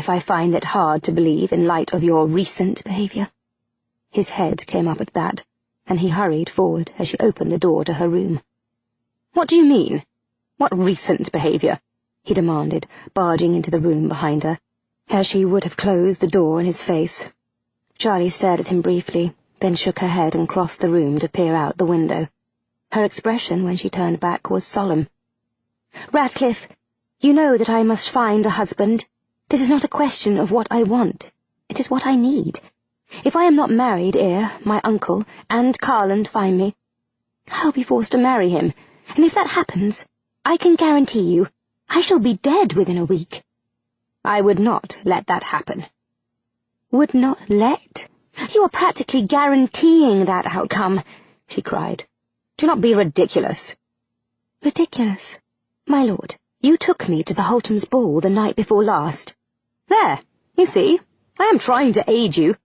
if I find it hard to believe in light of your recent behaviour." His head came up at that, and he hurried forward as she opened the door to her room. "What do you mean? What recent behaviour?" he demanded, barging into the room behind her, as she would have closed the door in his face. Charlie stared at him briefly, then shook her head and crossed the room to peer out the window. Her expression when she turned back was solemn. "Radcliffe, you know that I must find a husband. This is not a question of what I want. It is what I need. If I am not married ere my uncle and Carland find me, I'll be forced to marry him, and if that happens, I can guarantee you I shall be dead within a week." "I would not let that happen." "Would not let? You are practically guaranteeing that outcome," she cried. "Do not be ridiculous." "Ridiculous? My lord, you took me to the Holtham's ball the night before last." "There, you see, I am trying to aid you."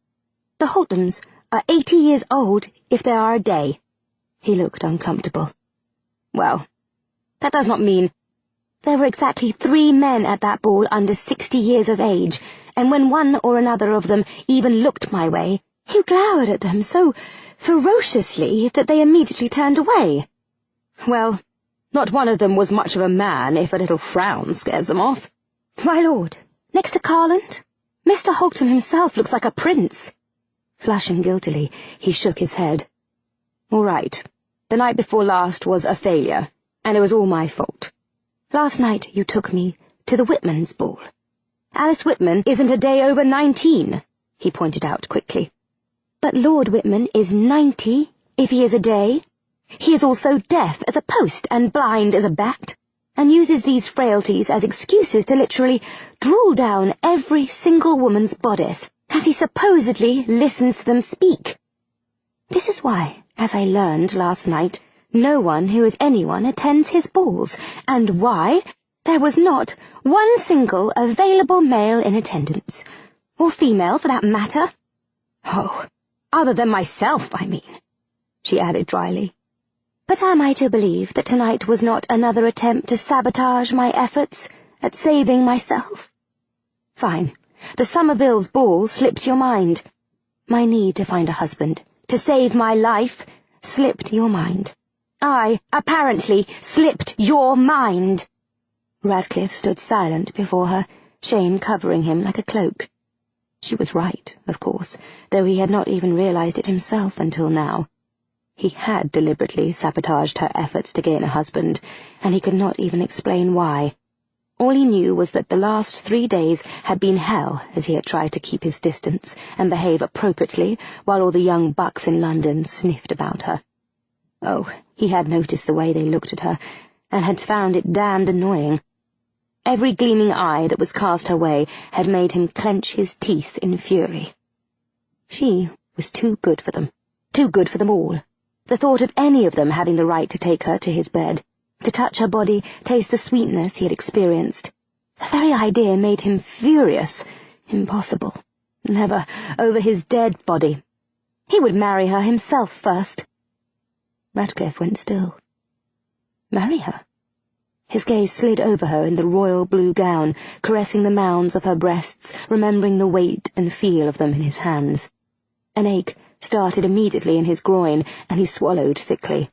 "The Holthams are 80 years old if they are a day." He looked uncomfortable. "Well, that does not mean—" "There were exactly 3 men at that ball under 60 years of age, and when one or another of them even looked my way, you glowered at them so ferociously that they immediately turned away." "Well, not one of them was much of a man if a little frown scares them off." "My lord, next to Carland, Mr. Holtham himself looks like a prince." Flushing guiltily, he shook his head. "All right, the night before last was a failure, and it was all my fault. Last night you took me to the Whitmans' ball. Alice Whitman isn't a day over 19, he pointed out quickly. "But Lord Whitman is 90, if he is a day. He is also deaf as a post and blind as a bat, and uses these frailties as excuses to literally drool down every single woman's bodice, as he supposedly listens to them speak. This is why, as I learned last night, no one who is anyone attends his balls, and why there was not one single available male in attendance, or female for that matter. Oh, other than myself, I mean," she added dryly. "But am I to believe that tonight was not another attempt to sabotage my efforts at saving myself? Fine. The Somerville's ball slipped your mind. My need to find a husband, to save my life, slipped your mind. I, apparently, slipped your mind." Radcliffe stood silent before her, shame covering him like a cloak. She was right, of course, though he had not even realized it himself until now. He had deliberately sabotaged her efforts to gain a husband, and he could not even explain why. All he knew was that the last 3 days had been hell as he had tried to keep his distance and behave appropriately while all the young bucks in London sniffed about her. Oh, he had noticed the way they looked at her, and had found it damned annoying. Every gleaming eye that was cast her way had made him clench his teeth in fury. She was too good for them all. The thought of any of them having the right to take her to his bed, to touch her body, taste the sweetness he had experienced. The very idea made him furious, impossible. Never over his dead body. He would marry her himself first. Radcliffe went still. Marry her? His gaze slid over her in the royal blue gown, caressing the mounds of her breasts, remembering the weight and feel of them in his hands. An ache started immediately in his groin, and he swallowed thickly.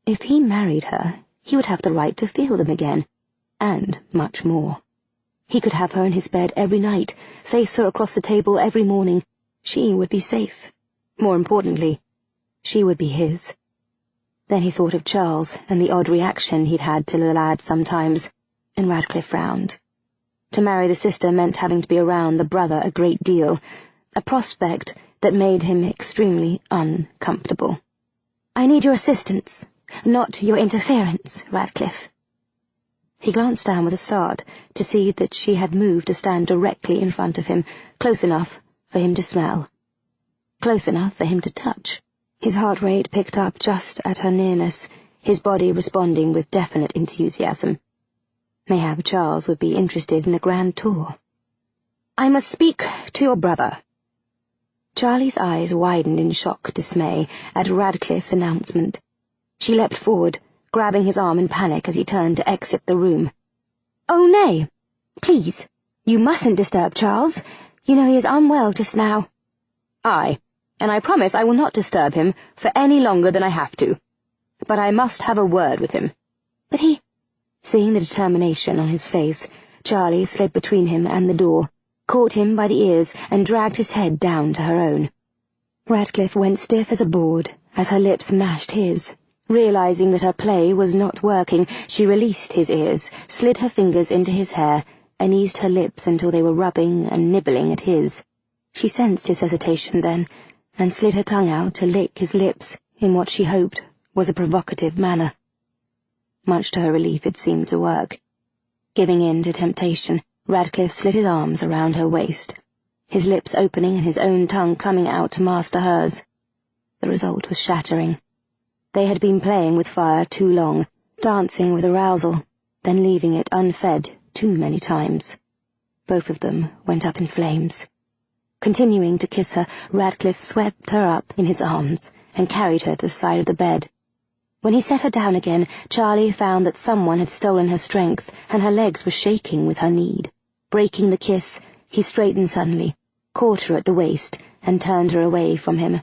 If he married her, he would have the right to feel them again, and much more. He could have her in his bed every night, face her across the table every morning. She would be safe. More importantly, she would be his. Then he thought of Charles and the odd reaction he'd had to the lad sometimes, and Radcliffe frowned. To marry the sister meant having to be around the brother a great deal, a prospect that made him extremely uncomfortable. "I need your assistance, not your interference, Radcliffe." He glanced down with a start to see that she had moved to stand directly in front of him, close enough for him to smell, close enough for him to touch. His heart rate picked up just at her nearness, his body responding with definite enthusiasm. Mayhap Charles would be interested in a grand tour. "I must speak to your brother." Charlie's eyes widened in shocked dismay at Radcliffe's announcement. She leapt forward, grabbing his arm in panic as he turned to exit the room. "Oh, nay! Please, "You mustn't disturb Charles. You know he is unwell just now." "Aye, and I promise I will not disturb him for any longer than I have to. But I must have a word with him." "But he—" Seeing the determination on his face, Charlie slid between him and the door, caught him by the ears, and dragged his head down to her own. Radcliffe went stiff as a board as her lips mashed his. Realizing that her play was not working, she released his ears, slid her fingers into his hair, and eased her lips until they were rubbing and nibbling at his. She sensed his hesitation then, and slid her tongue out to lick his lips in what she hoped was a provocative manner. Much to her relief, it seemed to work. Giving in to temptation, Radcliffe slid his arms around her waist, his lips opening and his own tongue coming out to master hers. The result was shattering. They had been playing with fire too long, dancing with arousal, then leaving it unfed too many times. Both of them went up in flames. Continuing to kiss her, Radcliffe swept her up in his arms and carried her to the side of the bed. When he set her down again, Charlie found that someone had stolen her strength, and her legs were shaking with her need. Breaking the kiss, he straightened suddenly, caught her at the waist, and turned her away from him.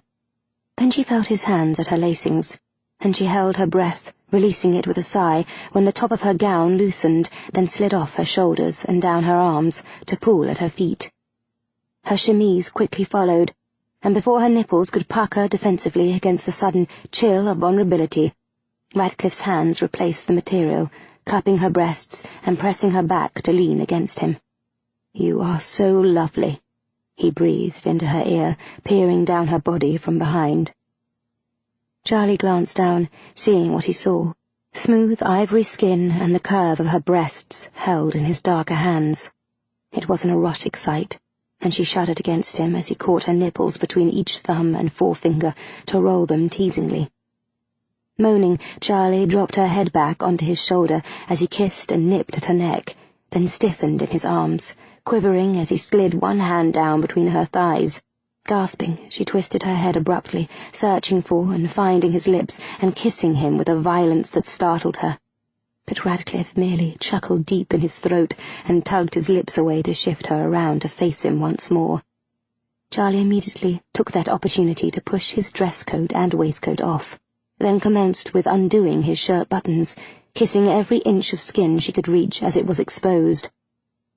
Then she felt his hands at her lacings, and she held her breath, releasing it with a sigh, when the top of her gown loosened, then slid off her shoulders and down her arms to pool at her feet. Her chemise quickly followed, and before her nipples could pucker defensively against the sudden chill of vulnerability, Radcliffe's hands replaced the material, cupping her breasts and pressing her back to lean against him. "You are so lovely," he breathed into her ear, peering down her body from behind. Charlie glanced down, seeing what he saw, smooth ivory skin and the curve of her breasts held in his darker hands. It was an erotic sight, and she shuddered against him as he caught her nipples between each thumb and forefinger to roll them teasingly. Moaning, Charlie dropped her head back onto his shoulder as he kissed and nipped at her neck, then stiffened in his arms, quivering as he slid one hand down between her thighs. Gasping, she twisted her head abruptly, searching for and finding his lips and kissing him with a violence that startled her. But Radcliffe merely chuckled deep in his throat and tugged his lips away to shift her around to face him once more. Charlie immediately took that opportunity to push his dress coat and waistcoat off, then commenced with undoing his shirt buttons, kissing every inch of skin she could reach as it was exposed.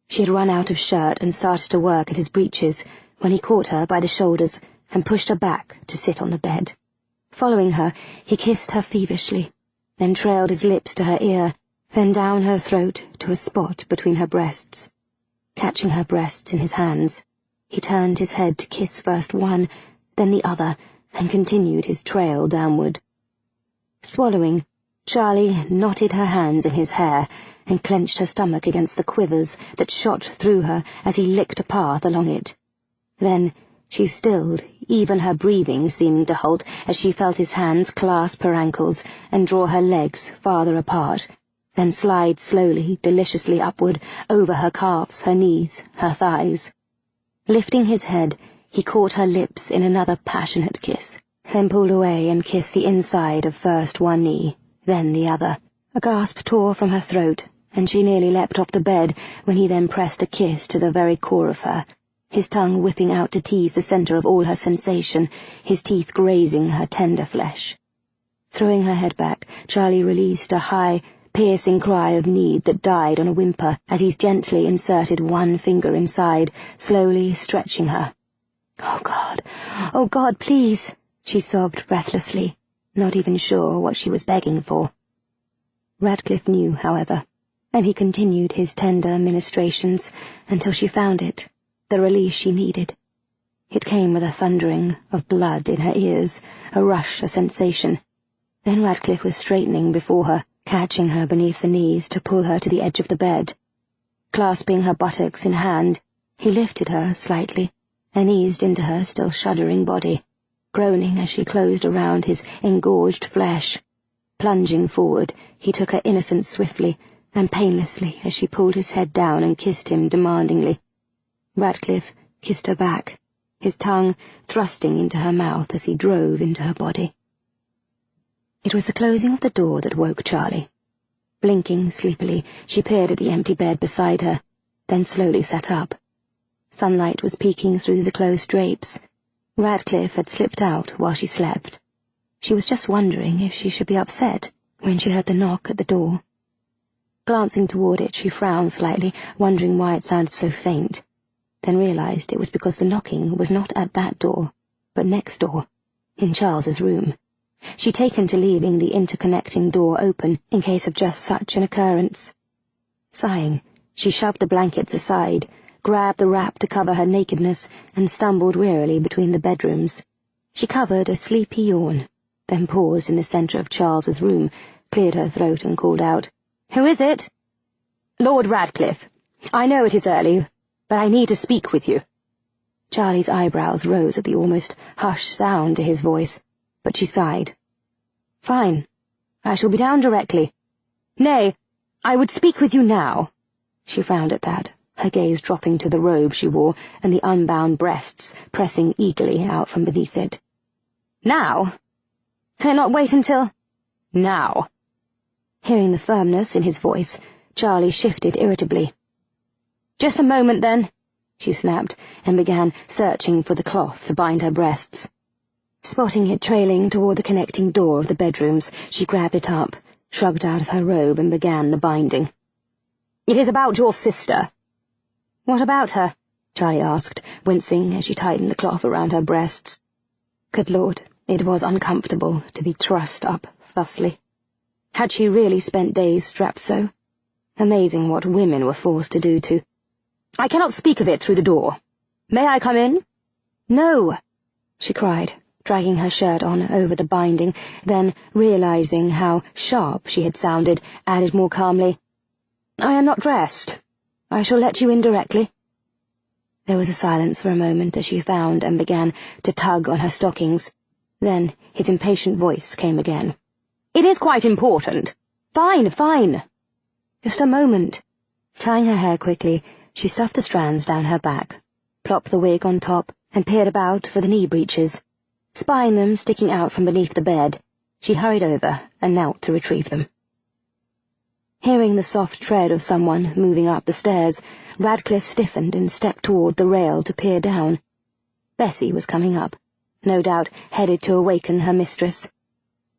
She had run out of shirt and started to work at his breeches, when he caught her by the shoulders and pushed her back to sit on the bed. Following her, he kissed her feverishly, then trailed his lips to her ear, then down her throat to a spot between her breasts. Catching her breasts in his hands, he turned his head to kiss first one, then the other, and continued his trail downward. Swallowing, Charlie knotted her hands in his hair and clenched her stomach against the quivers that shot through her as he licked a path along it. Then she stilled, even her breathing seeming to halt as she felt his hands clasp her ankles and draw her legs farther apart, then slide slowly, deliciously upward, over her calves, her knees, her thighs. Lifting his head, he caught her lips in another passionate kiss, then pulled away and kissed the inside of first one knee, then the other. A gasp tore from her throat, and she nearly leapt off the bed when he then pressed a kiss to the very core of her, his tongue whipping out to tease the center of all her sensation, his teeth grazing her tender flesh. Throwing her head back, Charlie released a high, piercing cry of need that died on a whimper as he gently inserted one finger inside, slowly stretching her. Oh God, please," she sobbed breathlessly, not even sure what she was begging for. Radcliffe knew, however, and he continued his tender ministrations until she found it, the release she needed. It came with a thundering of blood in her ears, a rush of sensation. Then Radcliffe was straightening before her, catching her beneath the knees to pull her to the edge of the bed. Clasping her buttocks in hand, he lifted her slightly and eased into her still shuddering body, groaning as she closed around his engorged flesh. Plunging forward, he took her innocence swiftly and painlessly as she pulled his head down and kissed him demandingly. Radcliffe kissed her back, his tongue thrusting into her mouth as he drove into her body. It was the closing of the door that woke Charlie. Blinking sleepily, she peered at the empty bed beside her, then slowly sat up. Sunlight was peeking through the closed drapes. Radcliffe had slipped out while she slept. She was just wondering if she should be upset when she heard the knock at the door. Glancing toward it, she frowned slightly, wondering why it sounded so faint, then realized it was because the knocking was not at that door, but next door, in Charles's room. She'd taken to leaving the interconnecting door open in case of just such an occurrence. Sighing, she shoved the blankets aside, grabbed the wrap to cover her nakedness, and stumbled wearily between the bedrooms. She covered a sleepy yawn, then paused in the center of Charles's room, cleared her throat and called out, "Who is it?" "Lord Radcliffe. I know it is early, but I need to speak with you." Charlie's eyebrows rose at the almost hushed sound to his voice, but she sighed. "Fine. I shall be down directly. Nay, I would speak with you now." She frowned at that, her gaze dropping to the robe she wore and the unbound breasts pressing eagerly out from beneath it. "Now? Can it not wait until—" "Now." Hearing the firmness in his voice, Charlie shifted irritably. "Just a moment, then," she snapped, and began searching for the cloth to bind her breasts. Spotting it trailing toward the connecting door of the bedrooms, she grabbed it up, shrugged out of her robe, and began the binding. "It is about your sister." "What about her?" Charlie asked, wincing as she tightened the cloth around her breasts. Good Lord, it was uncomfortable to be trussed up thusly. Had she really spent days strapped so? Amazing what women were forced to do to— "I cannot speak of it through the door. May I come in?" "No," she cried, dragging her shirt on over the binding, then, realizing how sharp she had sounded, added more calmly, "I am not dressed. I shall let you in directly." There was a silence for a moment as she found and began to tug on her stockings. Then his impatient voice came again. "It is quite important. Fine, fine." "Just a moment." Tying her hair quickly, she stuffed the strands down her back, plopped the wig on top, and peered about for the knee breeches. Spying them sticking out from beneath the bed, she hurried over and knelt to retrieve them. Hearing the soft tread of someone moving up the stairs, Radcliffe stiffened and stepped toward the rail to peer down. Bessie was coming up, no doubt headed to awaken her mistress.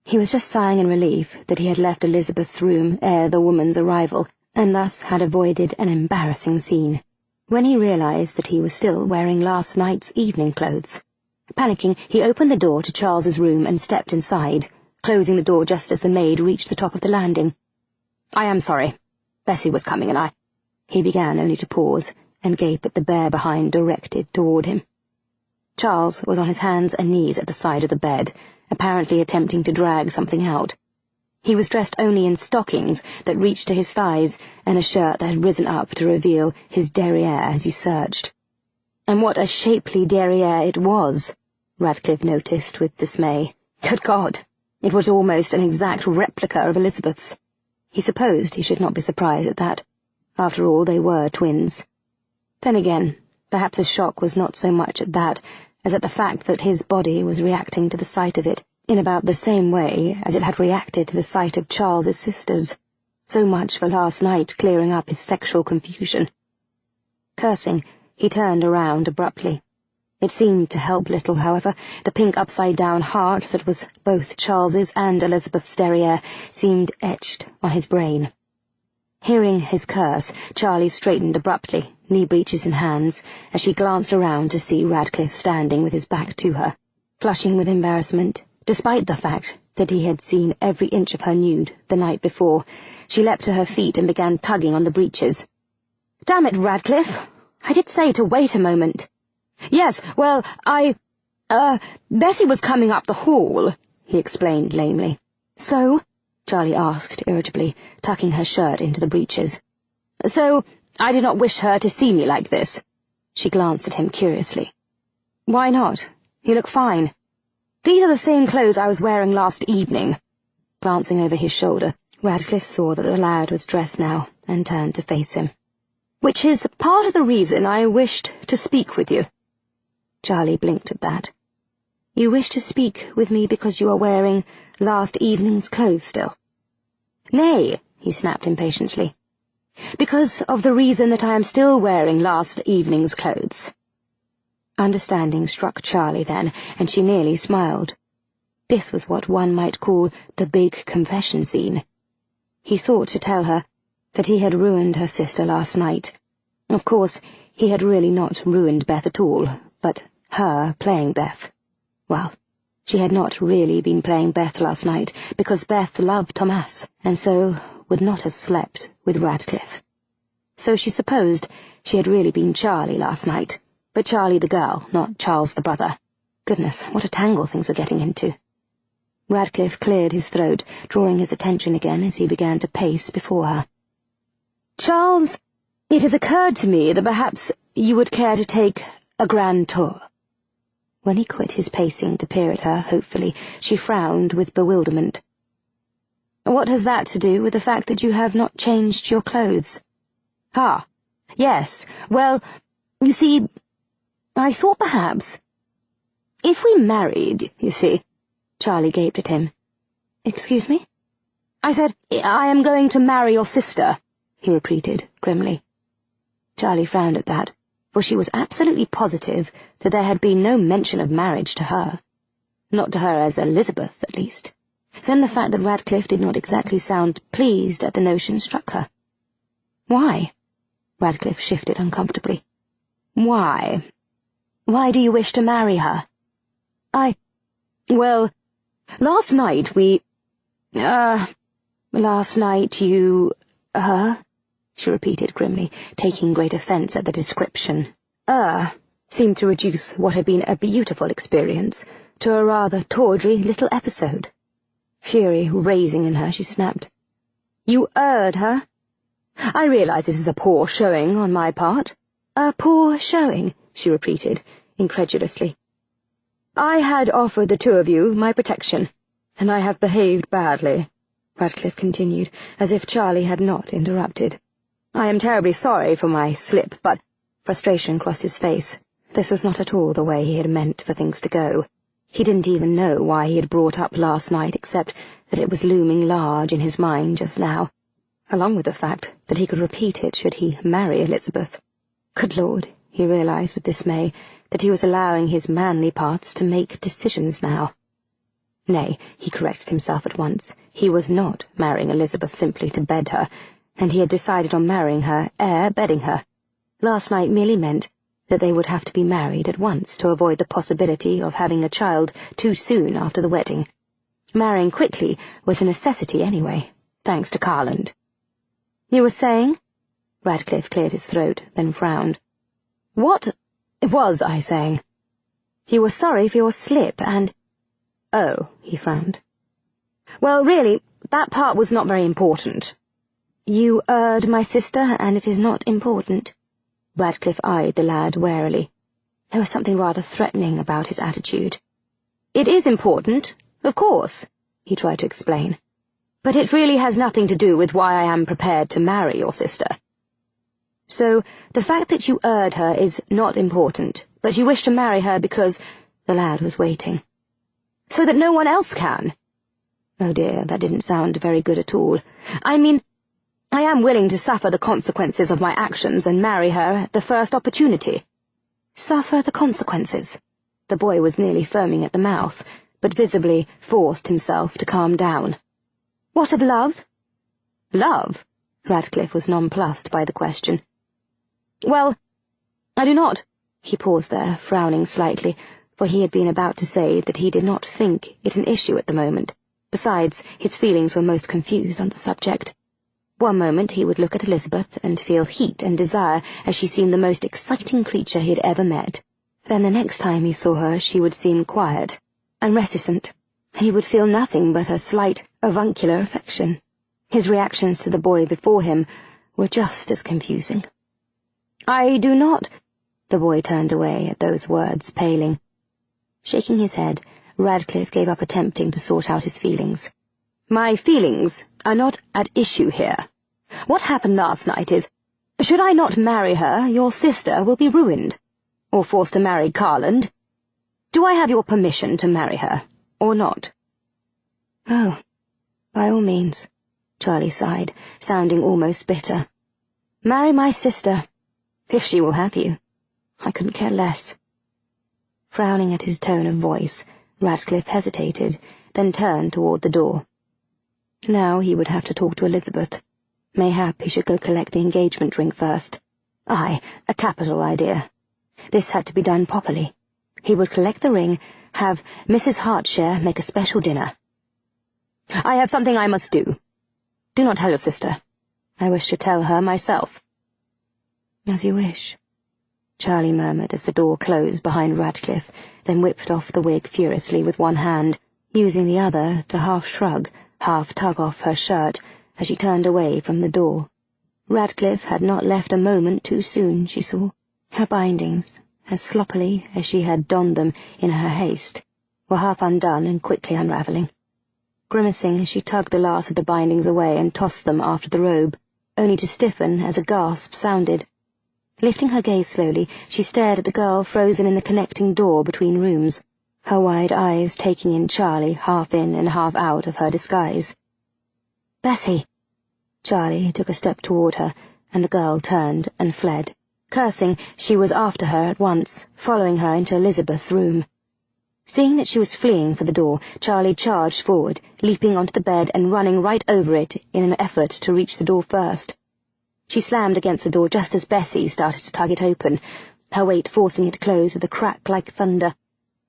He was just sighing in relief that he had left Elizabeth's room ere the woman's arrival, and thus had avoided an embarrassing scene, when he realized that he was still wearing last night's evening clothes. Panicking, he opened the door to Charles's room and stepped inside, closing the door just as the maid reached the top of the landing. "I am sorry. Bessie was coming and I—" He began only to pause and gape at the bare behind directed toward him. Charles was on his hands and knees at the side of the bed, apparently attempting to drag something out. He was dressed only in stockings that reached to his thighs and a shirt that had risen up to reveal his derriere as he searched. And what a shapely derriere it was, Radcliffe noticed with dismay. Good God! It was almost an exact replica of Elizabeth's. He supposed he should not be surprised at that. After all, they were twins. Then again, perhaps his shock was not so much at that as at the fact that his body was reacting to the sight of it in about the same way as it had reacted to the sight of Charles's sisters. So much for last night clearing up his sexual confusion. Cursing, he turned around abruptly. It seemed to help little, however. The pink upside-down heart that was both Charles's and Elizabeth's derriere seemed etched on his brain. Hearing his curse, Charlie straightened abruptly, knee breeches in hands, as she glanced around to see Radcliffe standing with his back to her, flushing with embarrassment. Despite the fact that he had seen every inch of her nude the night before, she leapt to her feet and began tugging on the breeches. "Damn it, Radcliffe! I did say to wait a moment." "Yes, well, Bessie was coming up the hall," he explained lamely. "So?" Charlie asked irritably, tucking her shirt into the breeches. "So, I did not wish her to see me like this." She glanced at him curiously. "Why not? You look fine." "These are the same clothes I was wearing last evening." Glancing over his shoulder, Radcliffe saw that the lad was dressed now, and turned to face him. "Which is part of the reason I wished to speak with you." Charlie blinked at that. "You wish to speak with me because you are wearing last evening's clothes still?" "Nay," he snapped impatiently. Because of the reason that I am still wearing last evening's clothes." Understanding struck Charlie then, and she nearly smiled. This was what one might call the big confession scene. He thought to tell her that he had ruined her sister last night. Of course, he had really not ruined Beth at all, but her playing Beth. Well, she had not really been playing Beth last night, because Beth loved Thomas, and so would not have slept with Radcliffe. So she supposed she had really been Charlie last night, but Charlie the girl, not Charles the brother. Goodness, what a tangle things were getting into. Radcliffe cleared his throat, drawing his attention again as he began to pace before her. "Charles, it has occurred to me that perhaps you would care to take a grand tour." When he quit his pacing to peer at her hopefully, she frowned with bewilderment. "What has that to do with the fact that you have not changed your clothes?" "Ah, yes, well, you see, I thought perhaps if we married, you see." Charlie gaped at him. "Excuse me?" "I said, I am going to marry your sister," he repeated grimly. Charlie frowned at that, for she was absolutely positive that there had been no mention of marriage to her. Not to her as Elizabeth, at least. Then the fact that Radcliffe did not exactly sound pleased at the notion struck her. "Why?" Radcliffe shifted uncomfortably. "Why? Why do you wish to marry her?" Well, last night last night you, she repeated grimly, taking great offence at the description. Seemed to reduce what had been a beautiful experience to a rather tawdry little episode. Fury raising in her, she snapped. "You erred her? I realize this is a poor showing on my part." "A poor showing," she repeated, incredulously. "I had offered the two of you my protection, and I have behaved badly," Radcliffe continued, as if Charlie had not interrupted. "I am terribly sorry for my slip, but—" Frustration crossed his face. This was not at all the way he had meant for things to go. He didn't even know why he had brought up last night, except that it was looming large in his mind just now, along with the fact that he could repeat it should he marry Elizabeth. Good Lord, he realized with dismay that he was allowing his manly parts to make decisions now. Nay, he corrected himself at once. He was not marrying Elizabeth simply to bed her, and he had decided on marrying her ere bedding her. Last night merely meant that they would have to be married at once to avoid the possibility of having a child too soon after the wedding. Marrying quickly was a necessity anyway, thanks to Carland. "You were saying?" Radcliffe cleared his throat, then frowned. "What was I saying?" "You were sorry for your slip, and—" "Oh," he frowned. "Well, really, that part was not very important." "You erred my sister, and it is not important." Radcliffe eyed the lad warily. There was something rather threatening about his attitude. "It is important, of course," he tried to explain. "But it really has nothing to do with why I am prepared to marry your sister." "So, the fact that you erred her is not important, but you wish to marry her because—" The lad was waiting. "So that no one else can?" Oh dear, that didn't sound very good at all. "I mean, I am willing to suffer the consequences of my actions and marry her at the first opportunity." "Suffer the consequences?" The boy was nearly foaming at the mouth, but visibly forced himself to calm down. "What of love?" "Love?" Radcliffe was nonplussed by the question. "Well, I do not—" He paused there, frowning slightly, for he had been about to say that he did not think it an issue at the moment. Besides, his feelings were most confused on the subject. One moment he would look at Elizabeth and feel heat and desire as she seemed the most exciting creature he had ever met. Then the next time he saw her she would seem quiet and reticent, and he would feel nothing but a slight avuncular affection. His reactions to the boy before him were just as confusing. "I do not—" The boy turned away at those words, paling. Shaking his head, Radcliffe gave up attempting to sort out his feelings. "My feelings are not at issue here. What happened last night is, should I not marry her, your sister will be ruined, or forced to marry Carland. Do I have your permission to marry her, or not?" "Oh, by all means," Charlie sighed, sounding almost bitter. Marry my sister, if she will have you. I couldn't care less." Frowning at his tone of voice, Radcliffe hesitated, then turned toward the door. Now he would have to talk to Elizabeth. Mayhap he should go collect the engagement ring first. Aye, a capital idea. This had to be done properly. He would collect the ring, have Mrs. Hartshare make a special dinner. "I have something I must do. Do not tell your sister. I wish to tell her myself." "As you wish," Charlie murmured as the door closed behind Radcliffe, then whipped off the wig furiously with one hand, using the other to half shrug, half tug off her shirt as she turned away from the door. Radcliffe had not left a moment too soon, she saw. Her bindings, as sloppily as she had donned them in her haste, were half undone and quickly unravelling. Grimacing, she tugged the last of the bindings away and tossed them after the robe, only to stiffen as a gasp sounded. Lifting her gaze slowly, she stared at the girl frozen in the connecting door between rooms, her wide eyes taking in Charlie half in and half out of her disguise. "Bessie!" Charlie took a step toward her, and the girl turned and fled. Cursing, she was after her at once, following her into Elizabeth's room. Seeing that she was fleeing for the door, Charlie charged forward, leaping onto the bed and running right over it in an effort to reach the door first. She slammed against the door just as Bessie started to tug it open, her weight forcing it closed with a crack like thunder.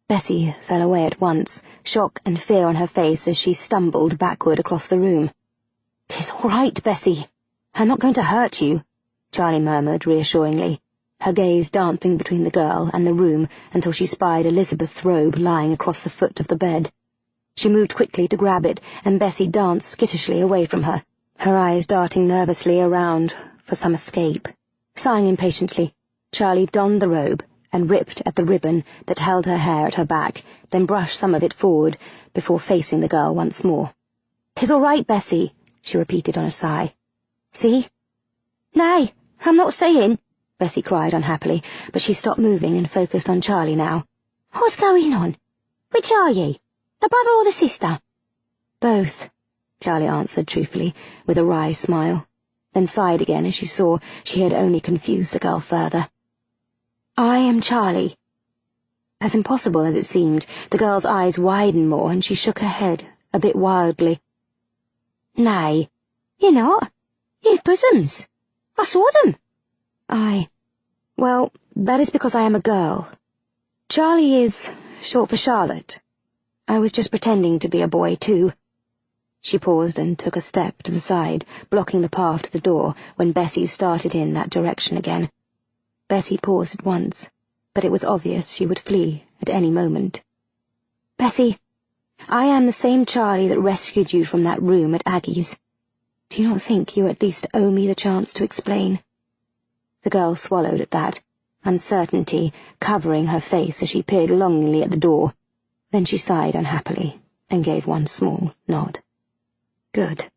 Bessie fell away at once, shock and fear on her face as she stumbled backward across the room. "'Tis all right, Bessie. I'm not going to hurt you," Charlie murmured reassuringly, her gaze dancing between the girl and the room until she spied Elizabeth's robe lying across the foot of the bed. She moved quickly to grab it, and Bessie danced skittishly away from her, her eyes darting nervously around for some escape. Sighing impatiently, Charlie donned the robe and ripped at the ribbon that held her hair at her back, then brushed some of it forward before facing the girl once more. "'Tis all right, Bessie," she repeated on a sigh. "See?" "Nay, I'm not saying," Bessie cried unhappily, but she stopped moving and focused on Charlie now. "What's going on? Which are ye? The brother or the sister?" "Both," Charlie answered truthfully, with a wry smile, then sighed again as she saw she had only confused the girl further. "I am Charlie." As impossible as it seemed, the girl's eyes widened more and she shook her head, a bit wildly. "Nay, you're not. You've bosoms. I saw them." Well, that is because I am a girl. Charlie is short for Charlotte. I was just pretending to be a boy, too." She paused and took a step to the side, blocking the path to the door when Bessie started in that direction again. Bessie paused at once, but it was obvious she would flee at any moment. "Bessie, I am the same Charlie that rescued you from that room at Aggie's. Do you not think you at least owe me the chance to explain?" The girl swallowed at that, uncertainty covering her face as she peered longingly at the door. Then she sighed unhappily and gave one small nod. "Good."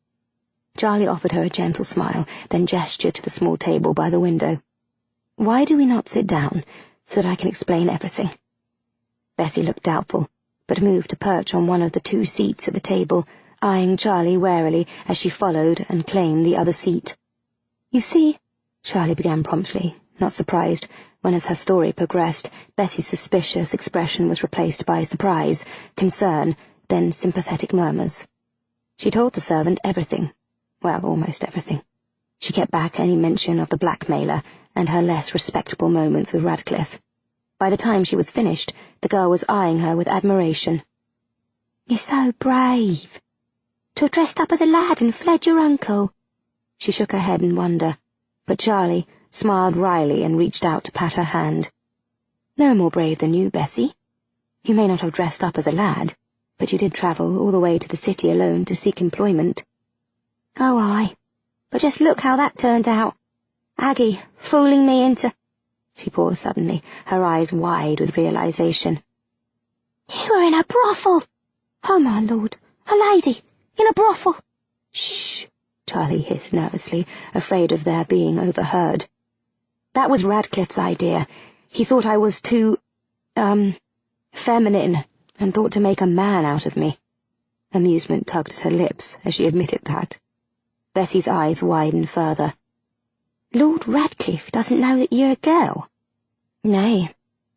Charlie offered her a gentle smile, then gestured to the small table by the window. "Why do we not sit down, so that I can explain everything?" Bessie looked doubtful, but moved to perch on one of the 2 seats at the table, eyeing Charlie warily as she followed and claimed the other seat. "You see," Charlie began promptly, not surprised when, as her story progressed, Bessie's suspicious expression was replaced by surprise, concern, then sympathetic murmurs. She told the servant everything. Well, almost everything. She kept back any mention of the blackmailer and her less respectable moments with Radcliffe. By the time she was finished, the girl was eyeing her with admiration. "You're so brave. To have dressed up as a lad and fled your uncle." She shook her head in wonder, but Charlie smiled wryly and reached out to pat her hand. "No more brave than you, Bessie. You may not have dressed up as a lad, but you did travel all the way to the city alone to seek employment." "Oh, aye. But just look how that turned out. Aggie fooling me into—" She paused suddenly, her eyes wide with realization. "You were in a brothel! Oh, my lord, a lady, in a brothel!" "Shh!" Charlie hissed nervously, afraid of their being overheard. "That was Radcliffe's idea. He thought I was too, feminine, and thought to make a man out of me." Amusement tugged at her lips as she admitted that. Bessie's eyes widened further. Lord Radcliffe doesn't know that you're a girl. Nay,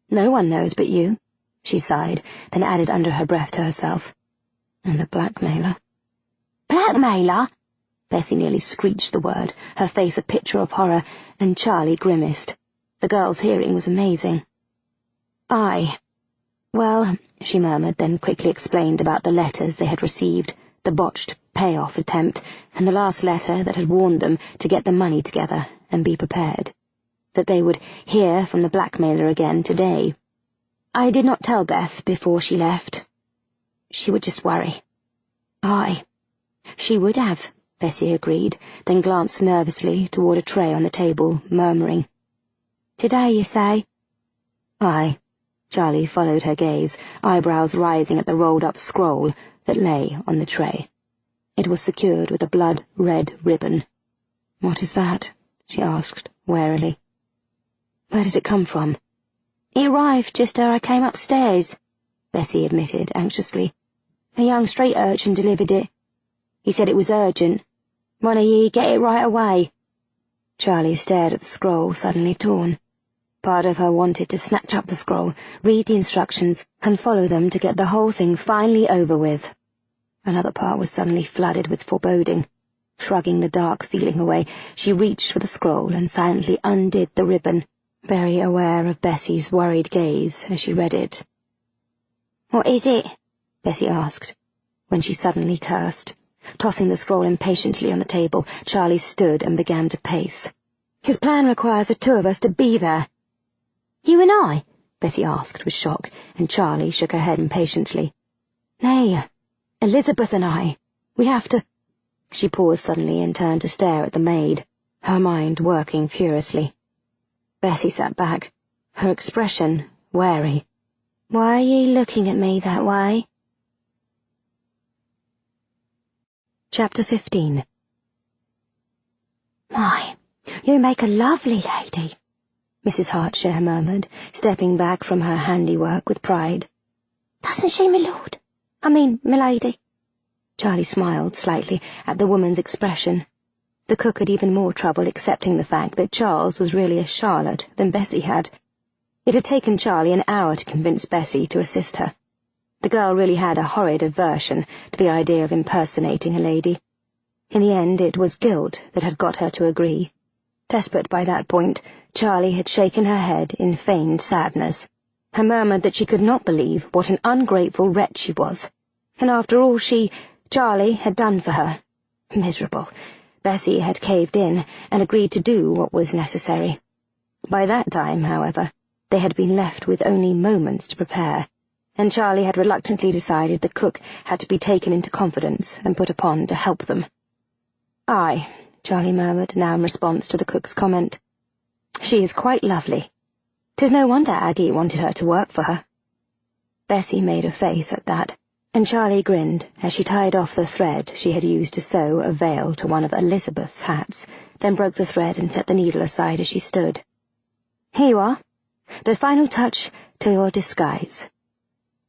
no one knows but you, she sighed, then added under her breath to herself. And the blackmailer. Blackmailer? Bessie nearly screeched the word, her face a picture of horror, and Charlie grimaced. The girl's hearing was amazing. Aye. Well, she murmured, then quickly explained about the letters they had received, the botched payoff attempt, and the last letter that had warned them to get the money together and be prepared. That they would hear from the blackmailer again today. I did not tell Beth before she left. She would just worry. Aye. She would have, Bessie agreed, then glanced nervously toward a tray on the table, murmuring, Today, you say? Aye. Charlie followed her gaze, eyebrows rising at the rolled-up scroll that lay on the tray. It was secured with a blood-red ribbon. What is that? She asked, warily. Where did it come from? It arrived just ere I came upstairs, Bessie admitted anxiously. A young street urchin delivered it. He said it was urgent. One of ye get it right away. Charlie stared at the scroll, suddenly torn. Part of her wanted to snatch up the scroll, read the instructions, and follow them to get the whole thing finally over with. Another part was suddenly flooded with foreboding. Shrugging the dark feeling away, she reached for the scroll and silently undid the ribbon, very aware of Bessie's worried gaze as she read it. What is it? Bessie asked, when she suddenly cursed. Tossing the scroll impatiently on the table, Charlie stood and began to pace. His plan requires the two of us to be there. You and I? Bessie asked with shock, and Charlie shook her head impatiently. Nay, Elizabeth and I. We have to— She paused suddenly and turned to stare at the maid, her mind working furiously. Bessie sat back, her expression wary. Why are you looking at me that way? Chapter 15. My, you make a lovely lady, Mrs. Hartshire murmured, stepping back from her handiwork with pride. Doesn't she, my lord? I mean, my lady. Charlie smiled slightly at the woman's expression. The cook had even more trouble accepting the fact that Charles was really a Charlotte than Bessie had. It had taken Charlie an hour to convince Bessie to assist her. The girl really had a horrid aversion to the idea of impersonating a lady. In the end, it was guilt that had got her to agree. Desperate by that point, Charlie had shaken her head in feigned sadness, and murmured that she could not believe what an ungrateful wretch she was. And after all Charlie, had done for her. Miserable. Bessie had caved in and agreed to do what was necessary. By that time, however, they had been left with only moments to prepare, and Charlie had reluctantly decided the cook had to be taken into confidence and put upon to help them. Aye, Charlie murmured, now in response to the cook's comment. She is quite lovely. 'Tis no wonder Aggie wanted her to work for her. Bessie made a face at that, and Charlie grinned as she tied off the thread she had used to sew a veil to one of Elizabeth's hats, then broke the thread and set the needle aside as she stood. Here you are. The final touch to your disguise.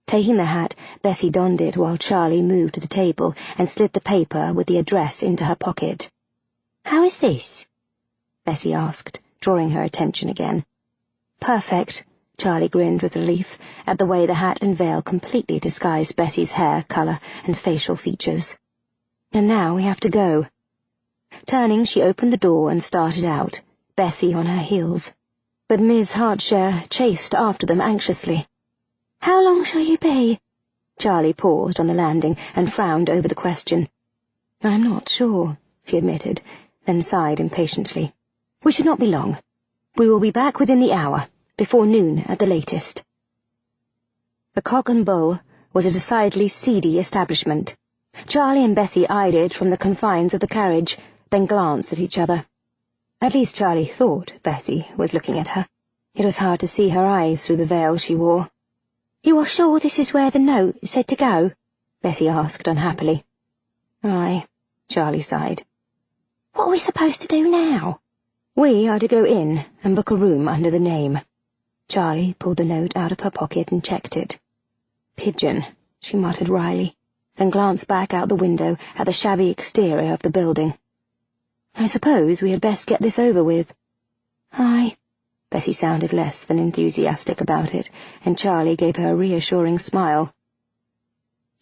Taking the hat, Bessie donned it while Charlie moved to the table and slid the paper with the address into her pocket. How is this? Bessie asked, drawing her attention again. Perfect, Charlie grinned with relief at the way the hat and veil completely disguised Bessie's hair, colour, and facial features. And now we have to go. Turning, she opened the door and started out, Bessie on her heels. But Miss Hartshire chased after them anxiously. How long shall you be? Charlie paused on the landing and frowned over the question. I'm not sure, she admitted, then sighed impatiently. We should not be long. We will be back within the hour, before noon at the latest. The Cock and Bull was a decidedly seedy establishment. Charlie and Bessie eyed it from the confines of the carriage, then glanced at each other. At least Charlie thought Bessie was looking at her. It was hard to see her eyes through the veil she wore. You are sure this is where the note said to go? Bessie asked unhappily. Aye, Charlie sighed. What are we supposed to do now? We are to go in and book a room under the name. Charlie pulled the note out of her pocket and checked it. Pigeon, she muttered wryly, then glanced back out the window at the shabby exterior of the building. I suppose we had best get this over with." "Aye." Bessie sounded less than enthusiastic about it, and Charlie gave her a reassuring smile.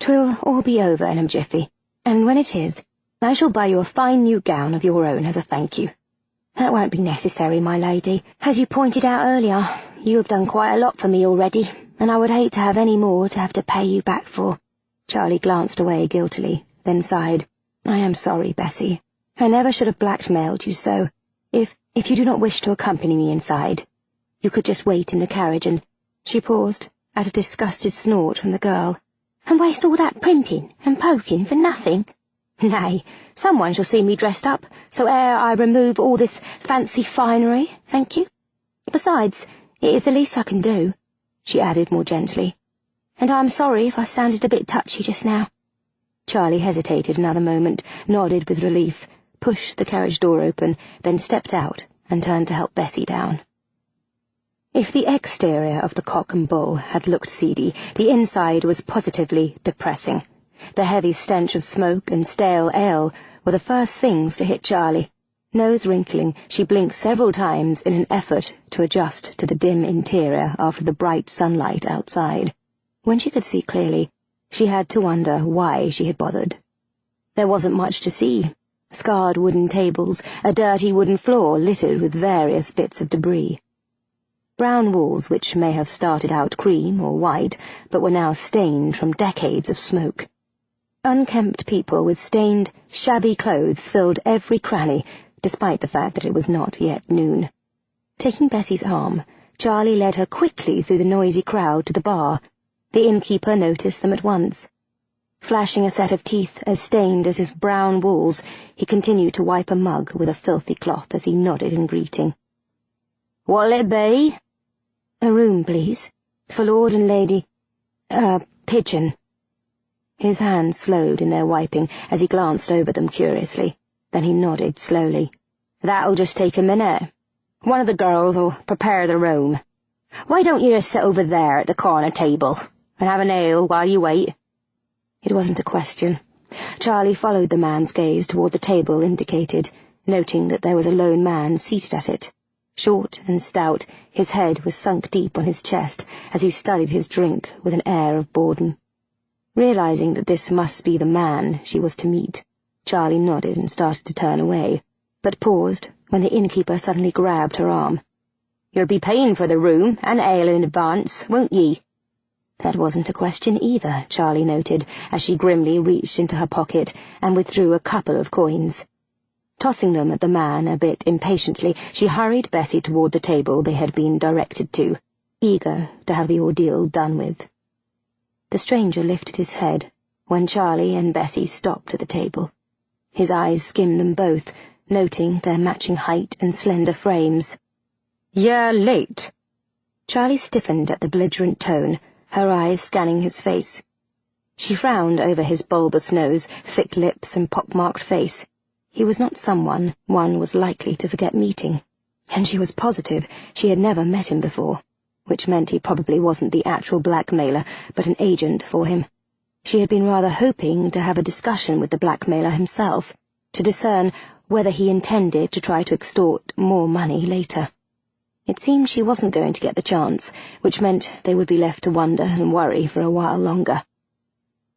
"'Twill all be over in a jiffy, and when it is, I shall buy you a fine new gown of your own as a thank you." "That won't be necessary, my lady. As you pointed out earlier, you have done quite a lot for me already, and I would hate to have any more to have to pay you back for." Charlie glanced away guiltily, then sighed. "I am sorry, Bessie. I never should have blackmailed you so. If you do not wish to accompany me inside, you could just wait in the carriage and—" She paused, at a disgusted snort from the girl. "And waste all that primping and poking for nothing? Nay, someone shall see me dressed up, so ere I remove all this fancy finery, thank you. Besides, it is the least I can do," she added more gently. "And I am sorry if I sounded a bit touchy just now." Charlie hesitated another moment, nodded with relief, pushed the carriage door open, then stepped out and turned to help Bessie down. If the exterior of the Cock and Bull had looked seedy, the inside was positively depressing. The heavy stench of smoke and stale ale were the first things to hit Charlie. Nose wrinkling, she blinked several times in an effort to adjust to the dim interior after the bright sunlight outside. When she could see clearly, she had to wonder why she had bothered. There wasn't much to see. Scarred wooden tables, a dirty wooden floor littered with various bits of debris. Brown walls which may have started out cream or white, but were now stained from decades of smoke. Unkempt people with stained, shabby clothes filled every cranny, despite the fact that it was not yet noon. Taking Bessie's arm, Charlie led her quickly through the noisy crowd to the bar. The innkeeper noticed them at once. Flashing a set of teeth as stained as his brown walls, he continued to wipe a mug with a filthy cloth as he nodded in greeting. "What'll it be?" "A room, please, for Lord and Lady— Pigeon." His hands slowed in their wiping as he glanced over them curiously. Then he nodded slowly. "That'll just take a minute. One of the girls'll prepare the room. Why don't you just sit over there at the corner table and have an ale while you wait?" It wasn't a question. Charlie followed the man's gaze toward the table indicated, noting that there was a lone man seated at it. Short and stout, his head was sunk deep on his chest as he studied his drink with an air of boredom. Realizing that this must be the man she was to meet, Charlie nodded and started to turn away, but paused when the innkeeper suddenly grabbed her arm. "You'll be paying for the room and ale in advance, won't ye?" That wasn't a question either, Charlie noted, as she grimly reached into her pocket and withdrew a couple of coins. Tossing them at the man a bit impatiently, she hurried Bessie toward the table they had been directed to, eager to have the ordeal done with. The stranger lifted his head when Charlie and Bessie stopped at the table. His eyes skimmed them both, noting their matching height and slender frames. "You're late." Charlie stiffened at the belligerent tone, her eyes scanning his face. She frowned over his bulbous nose, thick lips, and pock-marked face. He was not someone one was likely to forget meeting, and she was positive she had never met him before, which meant he probably wasn't the actual blackmailer, but an agent for him. She had been rather hoping to have a discussion with the blackmailer himself, to discern whether he intended to try to extort more money later. It seemed she wasn't going to get the chance, which meant they would be left to wonder and worry for a while longer.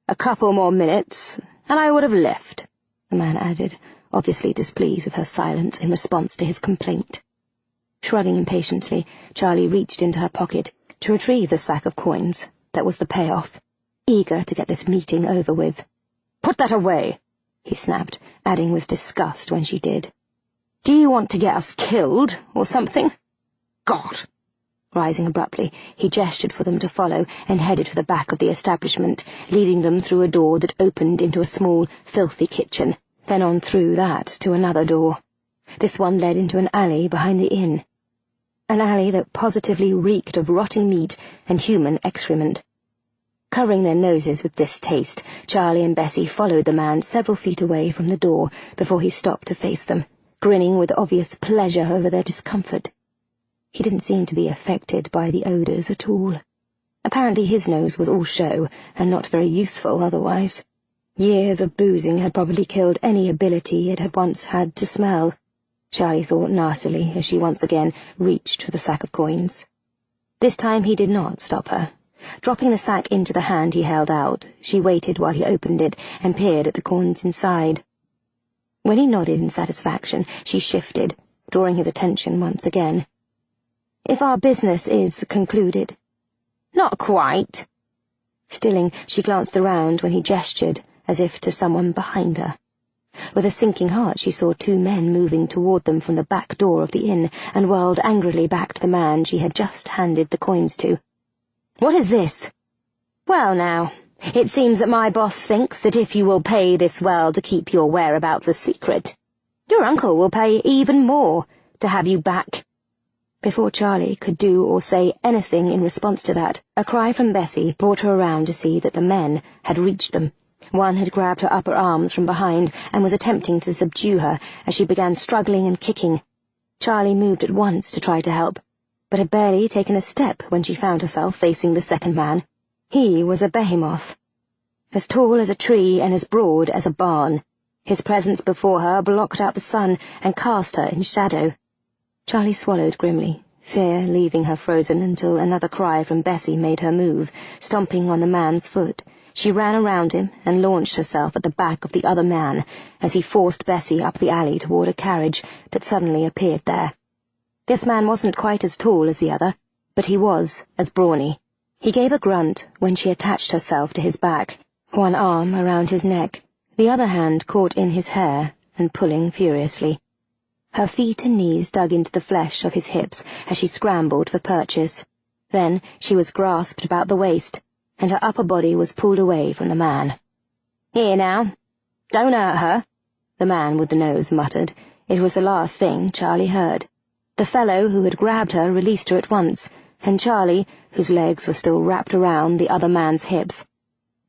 "A couple more minutes, and I would have left," the man added, obviously displeased with her silence in response to his complaint. Shrugging impatiently, Charlie reached into her pocket to retrieve the sack of coins that was the payoff, eager to get this meeting over with. "Put that away," he snapped, adding with disgust when she did. "Do you want to get us killed, or something? God!" Rising abruptly, he gestured for them to follow and headed for the back of the establishment, leading them through a door that opened into a small, filthy kitchen, then on through that to another door. This one led into an alley behind the inn. An alley that positively reeked of rotting meat and human excrement. Covering their noses with distaste, Charlie and Bessie followed the man several feet away from the door before he stopped to face them, grinning with obvious pleasure over their discomfort. He didn't seem to be affected by the odours at all. Apparently his nose was all show, and not very useful otherwise. Years of boozing had probably killed any ability it had once had to smell, Charlie thought nastily as she once again reached for the sack of coins. This time he did not stop her. Dropping the sack into the hand he held out, she waited while he opened it and peered at the coins inside. When he nodded in satisfaction, she shifted, drawing his attention once again. "If our business is concluded." "Not quite." Stilling, she glanced around when he gestured, as if to someone behind her. With a sinking heart she saw two men moving toward them from the back door of the inn, and whirled angrily back to the man she had just handed the coins to. "What is this?" "Well now, it seems that my boss thinks that if you will pay this well to keep your whereabouts a secret, your uncle will pay even more to have you back." Before Charlie could do or say anything in response to that, a cry from Bessie brought her around to see that the men had reached them. One had grabbed her upper arms from behind and was attempting to subdue her as she began struggling and kicking. Charlie moved at once to try to help, but had barely taken a step when she found herself facing the second man. He was a behemoth, as tall as a tree and as broad as a barn. His presence before her blocked out the sun and cast her in shadow. Charlie swallowed grimly, fear leaving her frozen until another cry from Bessie made her move, stomping on the man's foot. She ran around him and launched herself at the back of the other man as he forced Bessie up the alley toward a carriage that suddenly appeared there. This man wasn't quite as tall as the other, but he was as brawny. He gave a grunt when she attached herself to his back, one arm around his neck, the other hand caught in his hair and pulling furiously. Her feet and knees dug into the flesh of his hips as she scrambled for purchase. Then she was grasped about the waist, and her upper body was pulled away from the man. "Here now, don't hurt her," the man with the nose muttered. It was the last thing Charlie heard. The fellow who had grabbed her released her at once, and Charlie, whose legs were still wrapped around the other man's hips,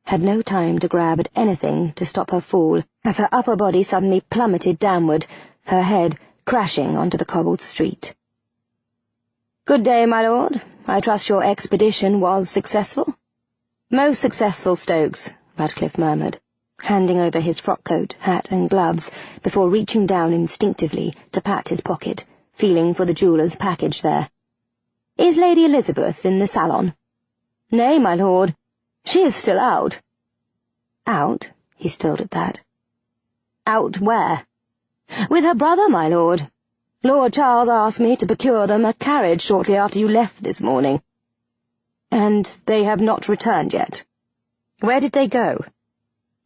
had no time to grab at anything to stop her fall, as her upper body suddenly plummeted downward, her head crashing onto the cobbled street. "Good day, my lord. I trust your expedition was successful?" "Most successful, Stokes," Radcliffe murmured, handing over his frock-coat, hat and gloves before reaching down instinctively to pat his pocket, feeling for the jeweller's package there. "Is Lady Elizabeth in the salon?" "Nay, my lord. She is still out." "Out?" He stilled at that. "Out where?" "With her brother, my lord. Lord Charles asked me to procure them a carriage shortly after you left this morning." "And they have not returned yet? Where did they go?"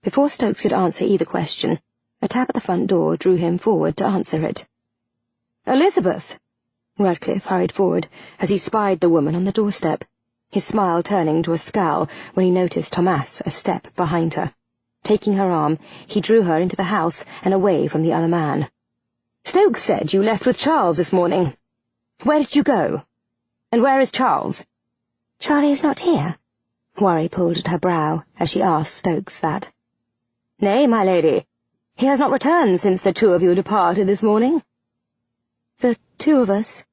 Before Stokes could answer either question, a tap at the front door drew him forward to answer it. "Elizabeth!" Radcliffe hurried forward as he spied the woman on the doorstep, his smile turning to a scowl when he noticed Thomas a step behind her. Taking her arm, he drew her into the house and away from the other man. "Stokes said you left with Charles this morning. Where did you go? And where is Charles?" "Charlie is not here?" Worry pulled at her brow as she asked Stokes that. "Nay, my lady. He has not returned since the two of you departed this morning." "The two of us?"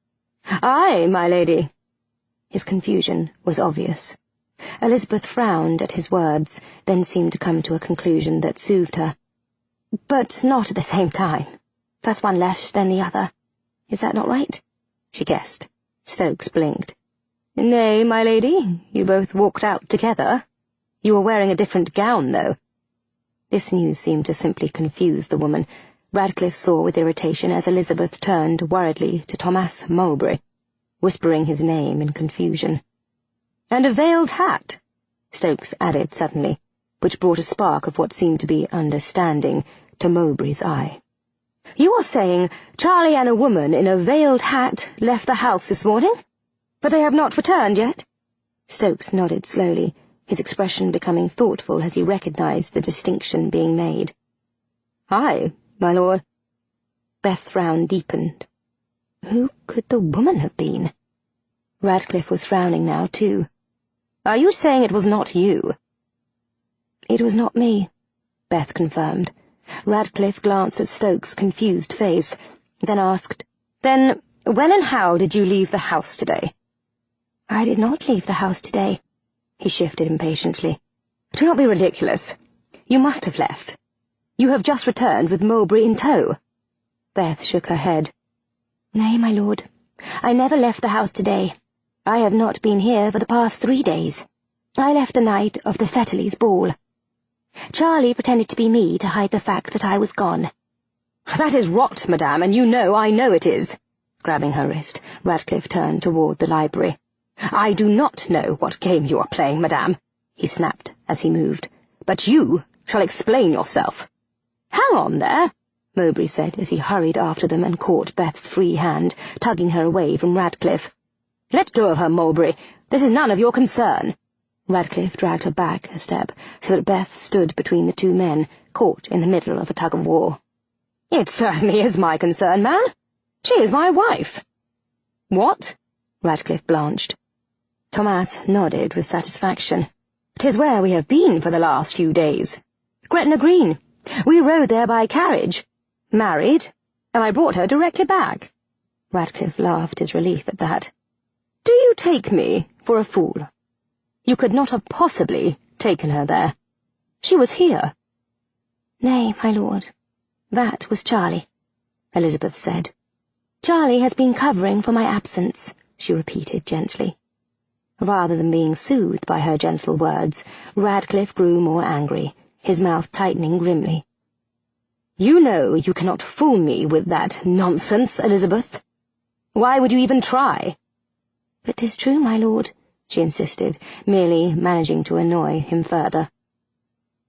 "Aye, my lady." His confusion was obvious. Elizabeth frowned at his words, then seemed to come to a conclusion that soothed her. "But not at the same time. First one left, then the other. Is that not right?" she guessed. Stokes blinked. "Nay, my lady, you both walked out together. You were wearing a different gown, though." This news seemed to simply confuse the woman. Radcliffe saw with irritation as Elizabeth turned worriedly to Thomas Mulberry, whispering his name in confusion. "And a veiled hat," Stokes added suddenly, which brought a spark of what seemed to be understanding to Mowbray's eye. "You are saying Charlie and a woman in a veiled hat left the house this morning? But they have not returned yet?" Stokes nodded slowly, his expression becoming thoughtful as he recognized the distinction being made. "Aye, my lord." Beth's frown deepened. Who could the woman have been? Radcliffe was frowning now, too. "Are you saying it was not you?" "It was not me," Beth confirmed. Radcliffe glanced at Stokes' confused face, then asked, "Then when and how did you leave the house today?" "I did not leave the house today." He shifted impatiently. "Do not be ridiculous. You must have left. You have just returned with Mowbray in tow." Beth shook her head. "Nay, my lord. I never left the house today. I have not been here for the past 3 days. I left the night of the Fetterleys' ball. Charlie pretended to be me to hide the fact that I was gone." "That is rot, madame, and you know I know it is." Grabbing her wrist, Radcliffe turned toward the library. "I do not know what game you are playing, madame," he snapped as he moved, "but you shall explain yourself." "Hang on there," Mowbray said as he hurried after them and caught Beth's free hand, tugging her away from Radcliffe. "Let go of her, Mowbray. This is none of your concern." Radcliffe dragged her back a step so that Beth stood between the two men, caught in the middle of a tug-of-war. "It certainly is my concern, man. She is my wife." "What?" Radcliffe blanched. Thomas nodded with satisfaction. "'Tis where we have been for the last few days. Gretna Green. We rode there by carriage. Married, and I brought her directly back." Radcliffe laughed his relief at that. "Do you take me for a fool? You could not have possibly taken her there. She was here." "Nay, my lord. That was Charlie," Elizabeth said. "Charlie has been covering for my absence," she repeated gently. Rather than being soothed by her gentle words, Radcliffe grew more angry, his mouth tightening grimly. "You know you cannot fool me with that nonsense, Elizabeth. Why would you even try?" "But 'tis true, my lord," she insisted, merely managing to annoy him further.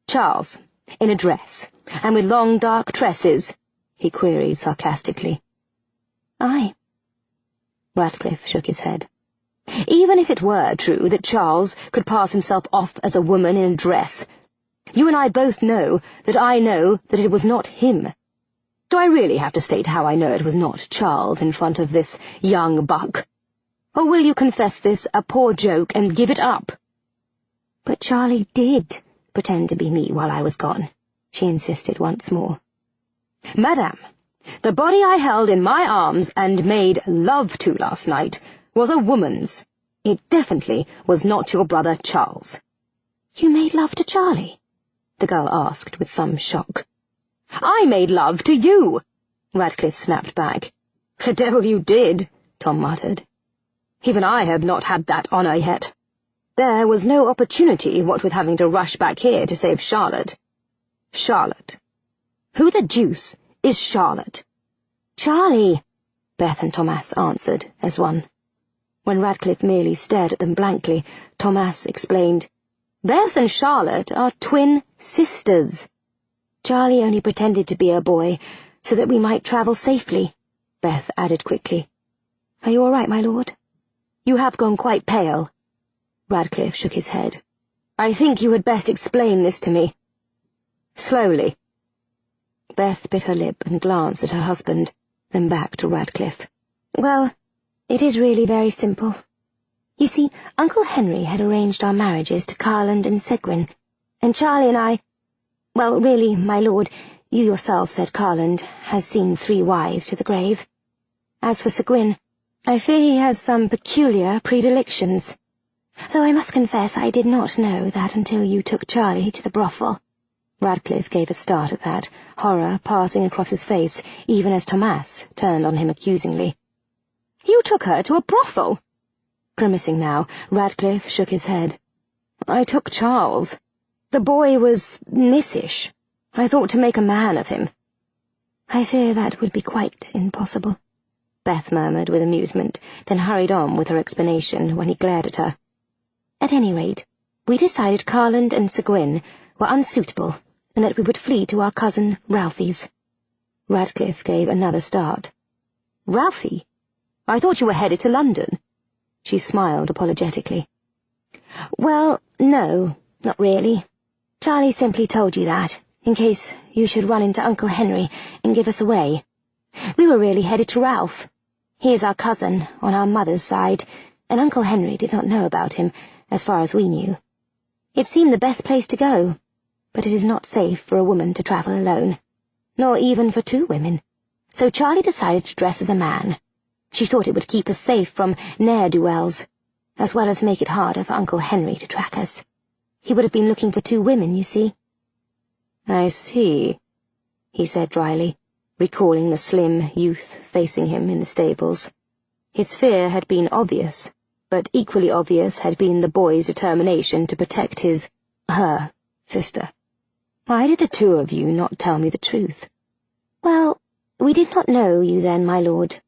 "Charles, in a dress, and with long dark tresses?" he queried sarcastically. "Aye." Radcliffe shook his head. "Even if it were true that Charles could pass himself off as a woman in a dress, you and I both know that it was not him. Do I really have to state how I know it was not Charles in front of this young buck? Or will you confess this a poor joke and give it up?" "But Charlie did pretend to be me while I was gone," she insisted once more. "Madame, the body I held in my arms and made love to last night was a woman's. It definitely was not your brother Charles." "You made love to Charlie?" the girl asked with some shock. "I made love to you," Radcliffe snapped back. "The devil you did," Tom muttered. "Even I have not had that honour yet. There was no opportunity, what with having to rush back here to save Charlotte." "Charlotte? Who the deuce is Charlotte?" "Charlie," Beth and Thomas answered as one. When Radcliffe merely stared at them blankly, Thomas explained, "Beth and Charlotte are twin sisters." "Charlie only pretended to be a boy so that we might travel safely," Beth added quickly. "Are you all right, my lord?" "You have gone quite pale." Radcliffe shook his head. "I think you had best explain this to me. Slowly." Beth bit her lip and glanced at her husband, then back to Radcliffe. "Well, it is really very simple. You see, Uncle Henry had arranged our marriages to Carland and Seguin, and Charlie and I— well, really, my lord, you yourself said Carland has seen 3 wives to the grave. As for Seguin, I fear he has some peculiar predilections, though I must confess I did not know that until you took Charlie to the brothel." Radcliffe gave a start at that, horror passing across his face, even as Thomas turned on him accusingly. "You took her to a brothel?" Grimacing now, Radcliffe shook his head. "I took Charles. The boy was missish. I thought to make a man of him." "I fear that would be quite impossible," Beth murmured with amusement, then hurried on with her explanation when he glared at her. "At any rate, we decided Carland and Seguin were unsuitable, and that we would flee to our cousin Ralphie's." Radcliffe gave another start. "Ralphie? I thought you were headed to London." She smiled apologetically. "Well, no, not really. Charlie simply told you that, in case you should run into Uncle Henry and give us away. We were really headed to Ralph. He is our cousin on our mother's side, and Uncle Henry did not know about him, as far as we knew. It seemed the best place to go, but it is not safe for a woman to travel alone, nor even for 2 women. So Charlie decided to dress as a man. She thought it would keep us safe from ne'er-do-wells, as well as make it harder for Uncle Henry to track us. He would have been looking for 2 women, you see." "I see," he said dryly, recalling the slim youth facing him in the stables. His fear had been obvious, but equally obvious had been the boy's determination to protect her sister. "Why did the two of you not tell me the truth?" "Well, we did not know you then, my lord."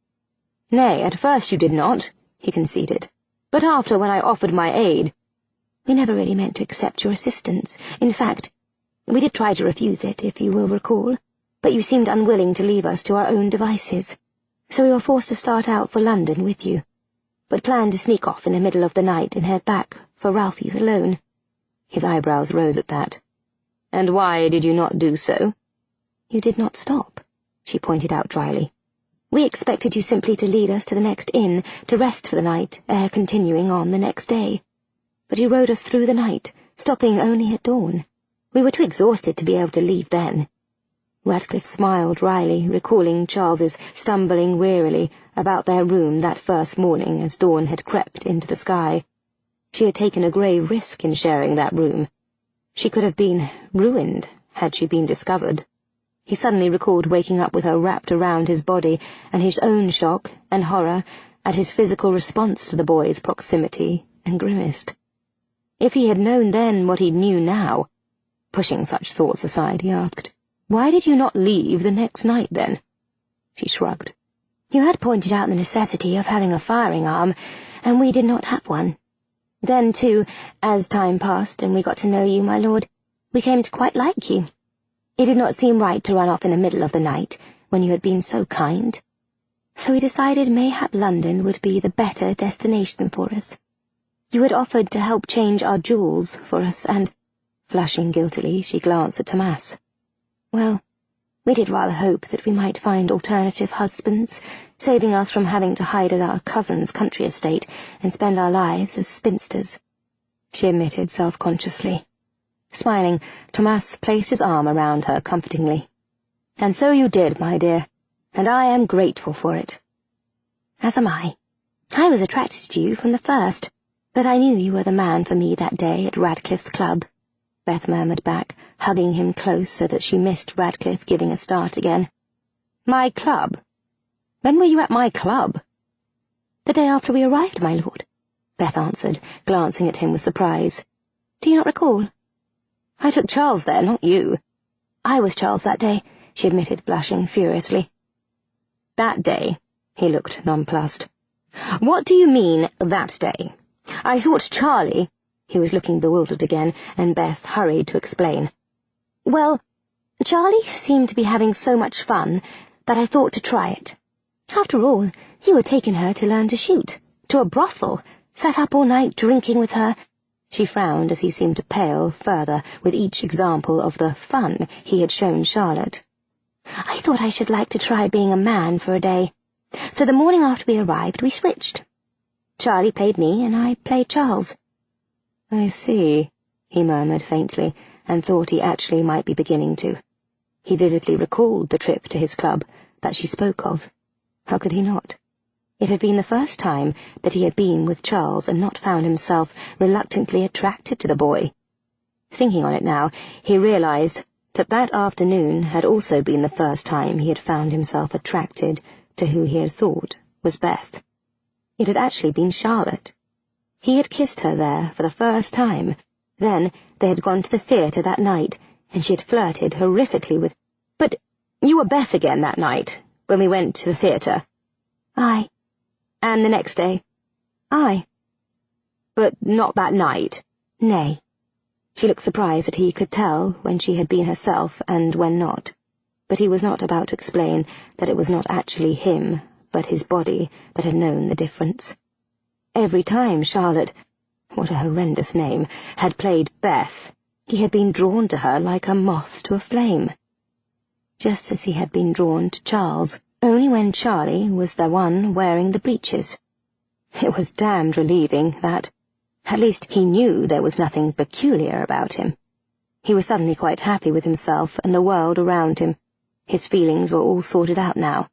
"Nay, at first you did not," he conceded. "But after, when I offered my aid—" "We never really meant to accept your assistance. In fact, we did try to refuse it, if you will recall, but you seemed unwilling to leave us to our own devices. So we were forced to start out for London with you, but planned to sneak off in the middle of the night and head back for Ralphie's alone." His eyebrows rose at that. "And why did you not do so?" "You did not stop," she pointed out dryly. "We expected you simply to lead us to the next inn to rest for the night ere continuing on the next day. But you rode us through the night, stopping only at dawn. We were too exhausted to be able to leave then." Radcliffe smiled wryly, recalling Charles's stumbling wearily about their room that first morning as dawn had crept into the sky. She had taken a grave risk in sharing that room. She could have been ruined had she been discovered. He suddenly recalled waking up with her wrapped around his body, and his own shock and horror at his physical response to the boy's proximity, and grimaced. If he had known then what he knew now— Pushing such thoughts aside, he asked, "Why did you not leave the next night, then?" She shrugged. "You had pointed out the necessity of having a firing arm, and we did not have one. Then, too, as time passed and we got to know you, my lord, we came to quite like you. It did not seem right to run off in the middle of the night, when you had been so kind. So we decided mayhap London would be the better destination for us. You had offered to help change our jewels for us, and—" Flushing guiltily, she glanced at Tomas. "Well, we did rather hope that we might find alternative husbands, saving us from having to hide at our cousin's country estate and spend our lives as spinsters," she admitted self-consciously. Smiling, Tomas placed his arm around her comfortingly. "And so you did, my dear, and I am grateful for it." "As am I. I was attracted to you from the first, but I knew you were the man for me that day at Radcliffe's club," Beth murmured back, hugging him close so that she missed Radcliffe giving a start again. "My club? When were you at my club?" "The day after we arrived, my lord," Beth answered, glancing at him with surprise. "Do you not recall?" "I took Charles there, not you." "I was Charles that day," she admitted, blushing furiously. "That day?" He looked nonplussed. "What do you mean, that day? I thought Charlie—" He was looking bewildered again, and Beth hurried to explain. "Well, Charlie seemed to be having so much fun that I thought to try it. After all, you had taken her to learn to shoot, to a brothel, sat up all night drinking with her—" She frowned as he seemed to pale further with each example of the fun he had shown Charlotte. "I thought I should like to try being a man for a day. So the morning after we arrived, we switched. Charlie played me, and I played Charles." "I see," he murmured faintly, and thought he actually might be beginning to. He vividly recalled the trip to his club that she spoke of. How could he not? It had been the first time that he had been with Charles and not found himself reluctantly attracted to the boy. Thinking on it now, he realized that that afternoon had also been the first time he had found himself attracted to who he had thought was Beth. It had actually been Charlotte. He had kissed her there for the first time. Then they had gone to the theatre that night, and she had flirted horrifically with— "But you were Beth again that night, when we went to the theatre?" "Aye." "And the next day?" "Aye." "But not that night?" "Nay." She looked surprised that he could tell when she had been herself and when not. But he was not about to explain that it was not actually him, but his body, that had known the difference. Every time Charlotte—what a horrendous name—had played Beth, he had been drawn to her like a moth to a flame. Just as he had been drawn to Charles, only when Charlie was the one wearing the breeches. It was damned relieving that, at least, he knew there was nothing peculiar about him. He was suddenly quite happy with himself and the world around him. His feelings were all sorted out now.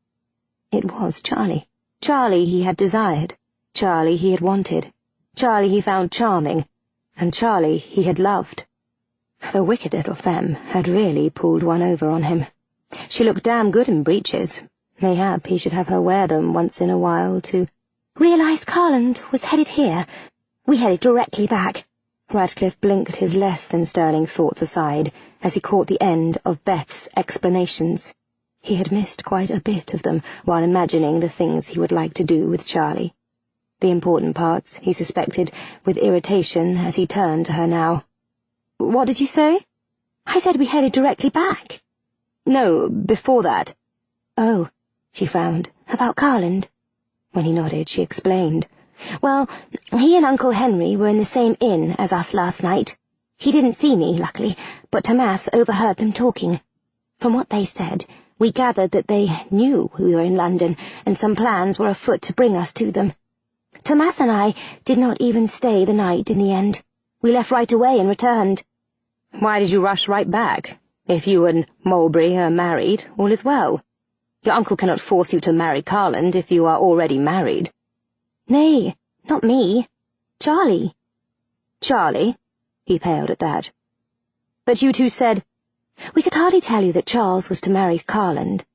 It was Charlie. Charlie he had desired. Charlie he had wanted. Charlie he found charming. And Charlie he had loved. The wicked little femme had really pulled one over on him. She looked damn good in breeches. Mayhap he should have her wear them once in a while to realise Carland was headed here. We headed directly back. Radcliffe blinked his less-than-sterling thoughts aside as he caught the end of Beth's explanations. He had missed quite a bit of them while imagining the things he would like to do with Charlie. The important parts, he suspected, with irritation as he turned to her now. "What did you say?" "I said we headed directly back." "No, before that." "Oh," she frowned. "About Carland?" When he nodded, she explained. "Well, he and Uncle Henry were in the same inn as us last night. He didn't see me, luckily, but Tomas overheard them talking. From what they said, we gathered that they knew we were in London, and some plans were afoot to bring us to them. Tomas and I did not even stay the night in the end. We left right away and returned." "Why did you rush right back? If you and Mulberry are married, all is well. Your uncle cannot force you to marry Carland if you are already married." "Nay, not me. Charlie." "Charlie?" He paled at that. "But you two said—" "We could hardly tell you that Charles was to marry Carland,"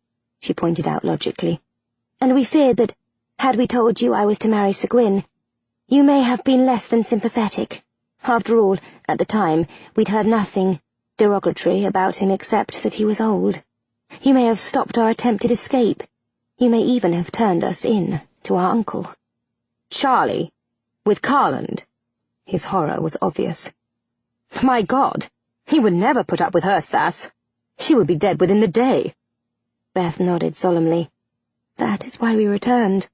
she pointed out logically. "And we feared that, had we told you I was to marry Seguin, you may have been less than sympathetic. After all, at the time, we'd heard nothing derogatory about him except that he was old. You may have stopped our attempted escape. You may even have turned us in to our uncle." "Charlie? With Carland?" His horror was obvious. "My God, he would never put up with her sass. She would be dead within the day." Beth nodded solemnly. "That is why we returned.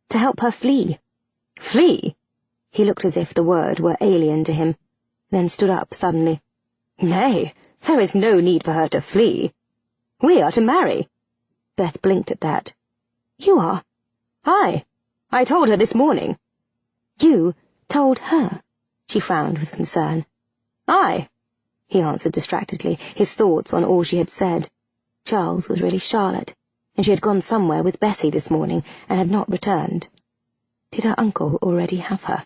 To help her flee." "Flee?" He looked as if the word were alien to him, then stood up suddenly. "Nay, there is no need for her to flee. We are to marry." Beth blinked at that. "You are?" "Aye. I told her this morning." "You told her?" She frowned with concern. "Aye," he answered distractedly, his thoughts on all she had said. Charles was really Charlotte, and she had gone somewhere with Bessie this morning and had not returned. Did her uncle already have her?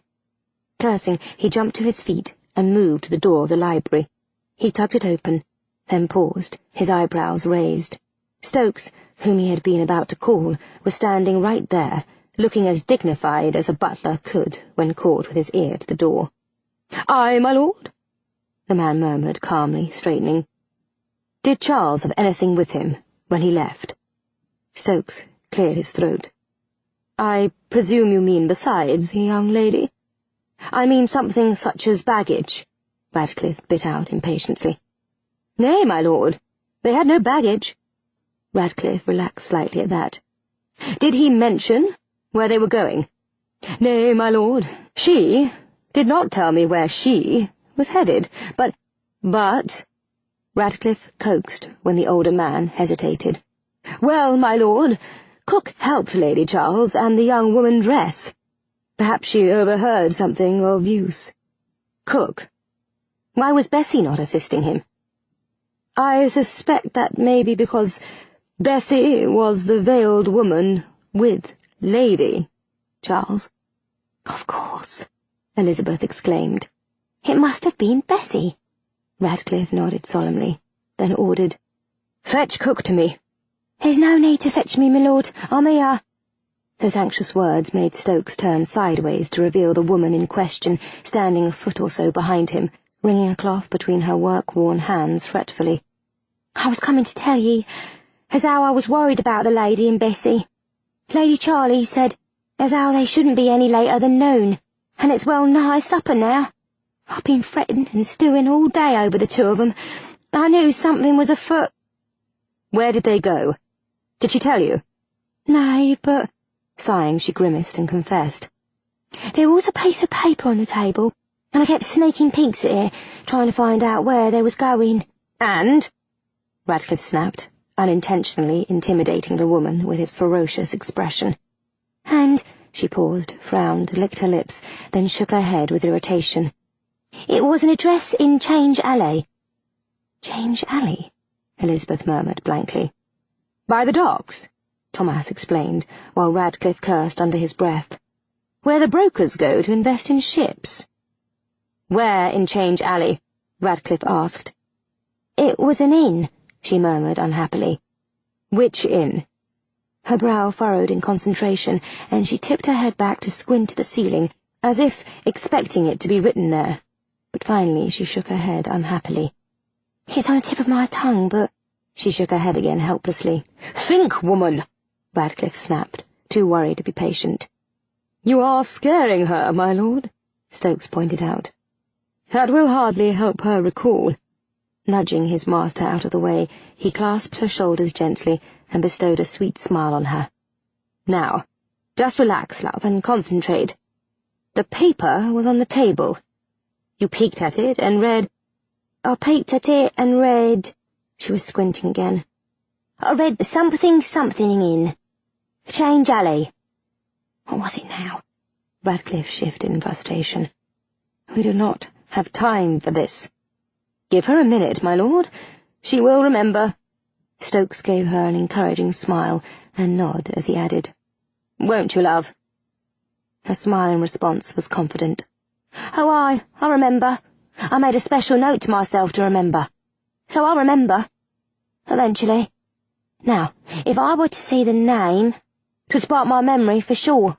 Cursing, he jumped to his feet and moved to the door of the library. He tugged it open, then paused, his eyebrows raised. Stokes, whom he had been about to call, was standing right there, looking as dignified as a butler could when caught with his ear to the door. "Aye, my lord," the man murmured calmly, straightening. "Did Charles have anything with him when he left?" Stokes cleared his throat. "I presume you mean besides, young lady?" "I mean something such as baggage," Radcliffe bit out impatiently. "Nay, my lord, they had no baggage." Radcliffe relaxed slightly at that. "Did he mention where they were going?" "Nay, my lord, she did not tell me where she was headed, but— Radcliffe coaxed when the older man hesitated. "Well, my lord, cook helped Lady Charles and the young woman dress. Perhaps she overheard something of use." "Cook? Why was Bessie not assisting him?" "I suspect that may be because Bessie was the veiled woman with Lady Charles." "Of course," Elizabeth exclaimed. "It must have been Bessie." Radcliffe nodded solemnly, then ordered, "Fetch cook to me." "There's no need to fetch me, my lord. Those anxious words made Stokes turn sideways to reveal the woman in question standing a foot or so behind him, wringing a cloth between her work-worn hands fretfully. "I was coming to tell ye, as how I was worried about the lady and Bessie. Lady Charlie said as how they shouldn't be any later than noon, and it's well nigh supper now. I've been fretting and stewing all day over the two of 'em. I knew something was afoot." "Where did they go? Did she tell you?" "Nay, but—" Sighing, she grimaced and confessed. "There was a piece of paper on the table, and I kept sneaking peeks at it, trying to find out where they was going." "And?" Radcliffe snapped, unintentionally intimidating the woman with his ferocious expression. "And—" She paused, frowned, licked her lips, then shook her head with irritation. "It was an address in Change Alley." "Change Alley?" Elizabeth murmured blankly. "By the docks," Tomas explained, while Radcliffe cursed under his breath. "Where the brokers go to invest in ships." "Where in Change Alley?" Radcliffe asked. "It was an inn," she murmured unhappily. "Which inn?" Her brow furrowed in concentration, and she tipped her head back to squint at the ceiling, as if expecting it to be written there. But finally she shook her head unhappily. "It's on the tip of my tongue, but—" She shook her head again helplessly. "Think, woman!" Radcliffe snapped, too worried to be patient. "You are scaring her, my lord," Stokes pointed out. "That will hardly help her recall." Nudging his master out of the way, he clasped her shoulders gently and bestowed a sweet smile on her. "Now, just relax, love, and concentrate. The paper was on the table. You peeked at it and read—" "I peeked at it and read—" She was squinting again. "I read something in. Change alley." What was it now? Radcliffe shifted in frustration. "We do not have time for this." "Give her a minute, my lord. She will remember." Stokes gave her an encouraging smile and nod as he added, "Won't you, love?" Her smile in response was confident. "Oh, I'll remember. I made a special note to myself to remember. So I'll remember. Eventually. Now, if I were to see the name, 'twould spark my memory for sure.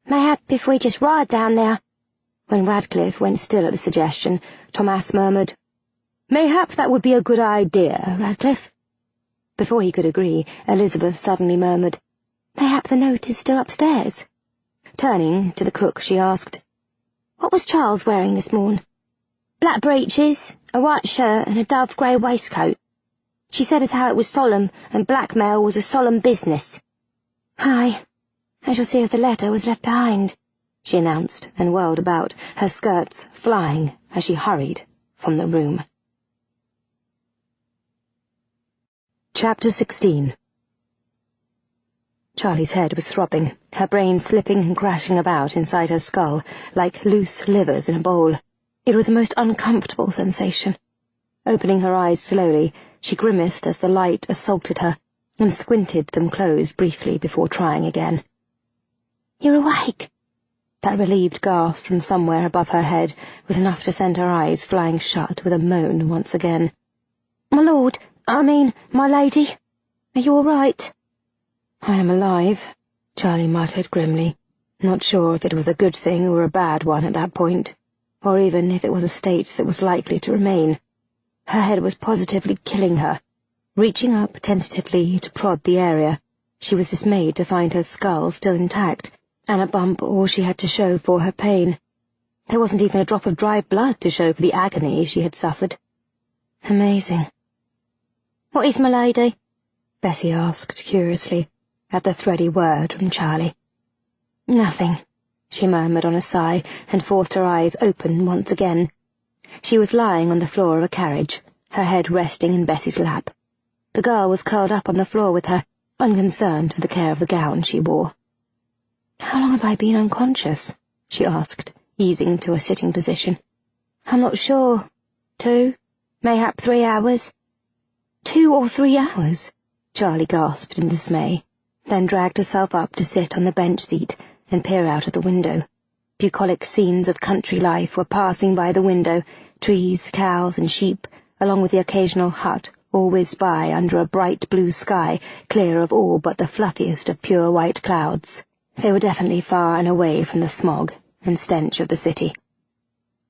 Mayhap if we just ride down there." When Radcliffe went still at the suggestion, Thomas murmured, "Mayhap that would be a good idea, Radcliffe." Before he could agree, Elizabeth suddenly murmured, "Mayhap the note is still upstairs." Turning to the cook, she asked, "What was Charles wearing this morn?" "Black breeches, a white shirt, and a dove grey waistcoat. She said as how it was solemn, and blackmail was a solemn business." "Aye, I shall see if the letter was left behind," she announced, and whirled about, her skirts flying as she hurried from the room. Chapter 16. Charlie's head was throbbing, her brain slipping and crashing about inside her skull, like loose livers in a bowl. It was a most uncomfortable sensation. Opening her eyes slowly, she grimaced as the light assaulted her, and squinted them closed briefly before trying again. "You're awake!" That relieved gasp from somewhere above her head was enough to send her eyes flying shut with a moan once again. "My lord, my lady, are you all right?" "I am alive," Charlie muttered grimly, not sure if it was a good thing or a bad one at that point, or even if it was a state that was likely to remain. Her head was positively killing her. Reaching up tentatively to prod the area, she was dismayed to find her skull still intact, and a bump all she had to show for her pain. There wasn't even a drop of dry blood to show for the agony she had suffered. Amazing. "What is my lady?" Bessie asked curiously, at the thready word from Charlie. "Nothing," she murmured on a sigh, and forced her eyes open once again. She was lying on the floor of a carriage, her head resting in Bessie's lap. The girl was curled up on the floor with her, unconcerned for the care of the gown she wore. "How long have I been unconscious?" she asked, easing to a sitting position. "I'm not sure. 2, mayhap 3 hours." 2 or 3 hours? Charlie gasped in dismay, then dragged herself up to sit on the bench seat and peer out of the window. Bucolic scenes of country life were passing by the window, trees, cows, and sheep, along with the occasional hut, all whizzed by under a bright blue sky, clear of all but the fluffiest of pure white clouds. They were definitely far and away from the smog and stench of the city.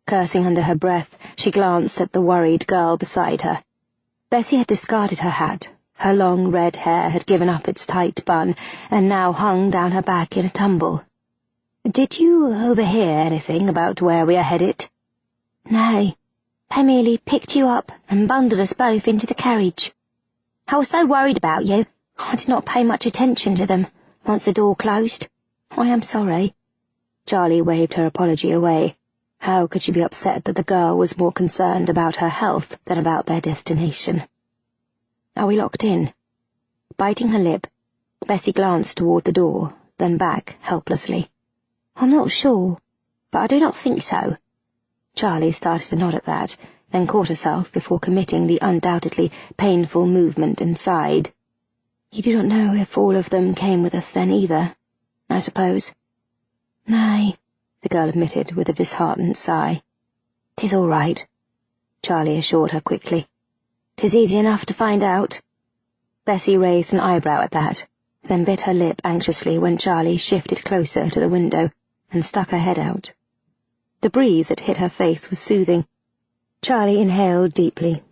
Cursing under her breath, she glanced at the worried girl beside her. Bessie had discarded her hat. Her long red hair had given up its tight bun, and now hung down her back in a tumble. "Did you overhear anything about where we are headed?" "No. They merely picked you up and bundled us both into the carriage. I was so worried about you, I did not pay much attention to them once the door closed. I am sorry." Charlie waved her apology away. How could she be upset that the girl was more concerned about her health than about their destination? "Are we locked in?" Biting her lip, Bessie glanced toward the door, then back helplessly. "I'm not sure, but I do not think so." Charlie started to nod at that, then caught herself before committing the undoubtedly painful movement and sighed. "You do not know if all of them came with us then either, I suppose?" "Nay," the girl admitted with a disheartened sigh. "'Tis all right." Charlie assured her quickly. "'Tis easy enough to find out." Bessie raised an eyebrow at that, then bit her lip anxiously when Charlie shifted closer to the window and stuck her head out. The breeze that hit her face was soothing. Charlie inhaled deeply